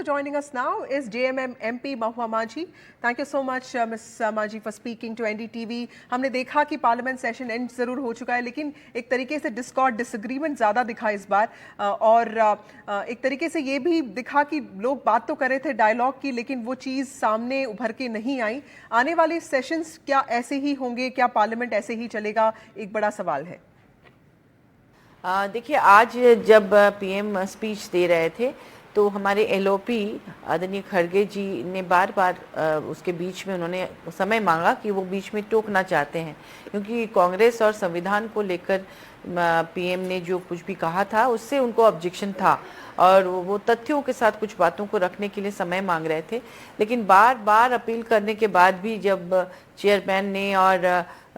joining us now is JMM MP Mahua Majhi. Thank you so much, Ms. Majhi, for speaking to NDTV. हमने देखा कि parliament session and ज़रूर हो चुका है, लेकिन एक तरीके से डिस्कॉर्ड डिसएग्रीमेंट ज़्यादा दिखा इस बार, और एक तरीके से ये भी दिखा कि लोग बात तो कर रहे थे डायलॉग की, लेकिन वो चीज़ सामने उभर के नहीं आई। आने वाले सेशंस क्या ऐसे ही होंगे? क्या पार्लियामेंट ऐसे ही चलेगा? एक बड़ा सवाल है। देखिए, आज जब पीएम स्पीच दे रहे थे तो हमारे एलओपी आदरणीय खड़गे जी ने बार बार उसके बीच में उन्होंने समय मांगा कि वो बीच में टोकना चाहते हैं, क्योंकि कांग्रेस और संविधान को लेकर पीएम ने जो कुछ भी कहा था उससे उनको ऑब्जेक्शन था और वो तथ्यों के साथ कुछ बातों को रखने के लिए समय मांग रहे थे। लेकिन बार बार अपील करने के बाद भी जब चेयरमैन ने और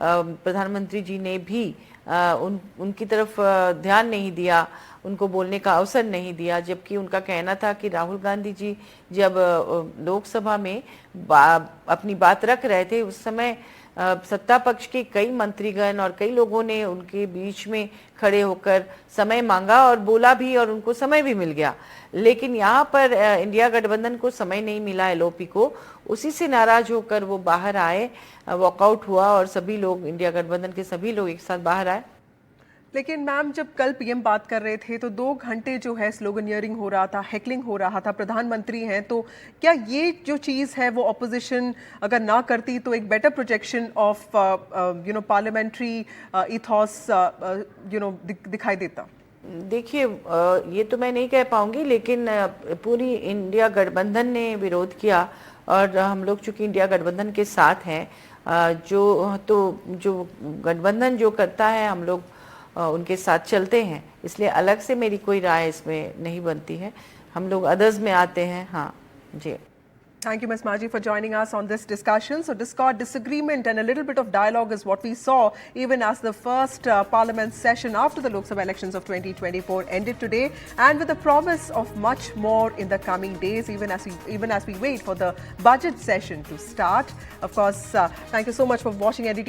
प्रधानमंत्री जी ने भी उनकी तरफ ध्यान नहीं दिया, उनको बोलने का अवसर नहीं दिया, जबकि उनका कहना था कि राहुल गांधी जी जब लोकसभा में अपनी बात रख रहे थे उस समय सत्ता पक्ष के कई मंत्रीगण और कई लोगों ने उनके बीच में खड़े होकर समय मांगा और बोला भी और उनको समय भी मिल गया। लेकिन यहाँ पर इंडिया गठबंधन को समय नहीं मिला, एलओपी को, उसी से नाराज होकर वो बाहर आए, वॉकआउट हुआ और सभी लोग, इंडिया गठबंधन के सभी लोग एक साथ बाहर आए। लेकिन मैम, जब कल पीएम बात कर रहे थे तो 2 घंटे जो है स्लोगनियरिंग हो रहा था, हेकलिंग हो रहा था, प्रधानमंत्री हैं, तो क्या ये जो चीज़ है वो ऑपोजिशन अगर ना करती तो एक better projection of parliamentary ethos दिखाई देता? देखिए, ये तो मैं नहीं कह पाऊंगी, लेकिन पूरी इंडिया गठबंधन ने विरोध किया और हम लोग चूंकि इंडिया गठबंधन के साथ हैं, जो गठबंधन जो करता है हम लोग उनके साथ चलते हैं, इसलिए अलग से मेरी कोई राय इसमें नहीं बनती है, हम लोग अदर्स में आते हैं। हाँ जी। Thank you, Ms. Majhi, for joining us on this discussion. So, discord, disagreement and a little bit of dialogue is what we saw even as the first parliament session after the Lok Sabha elections of 2024 ended today, and with the promise of much more in the coming days, even as we wait for the budget session to start. Of course, thank you so much for watching NDTV.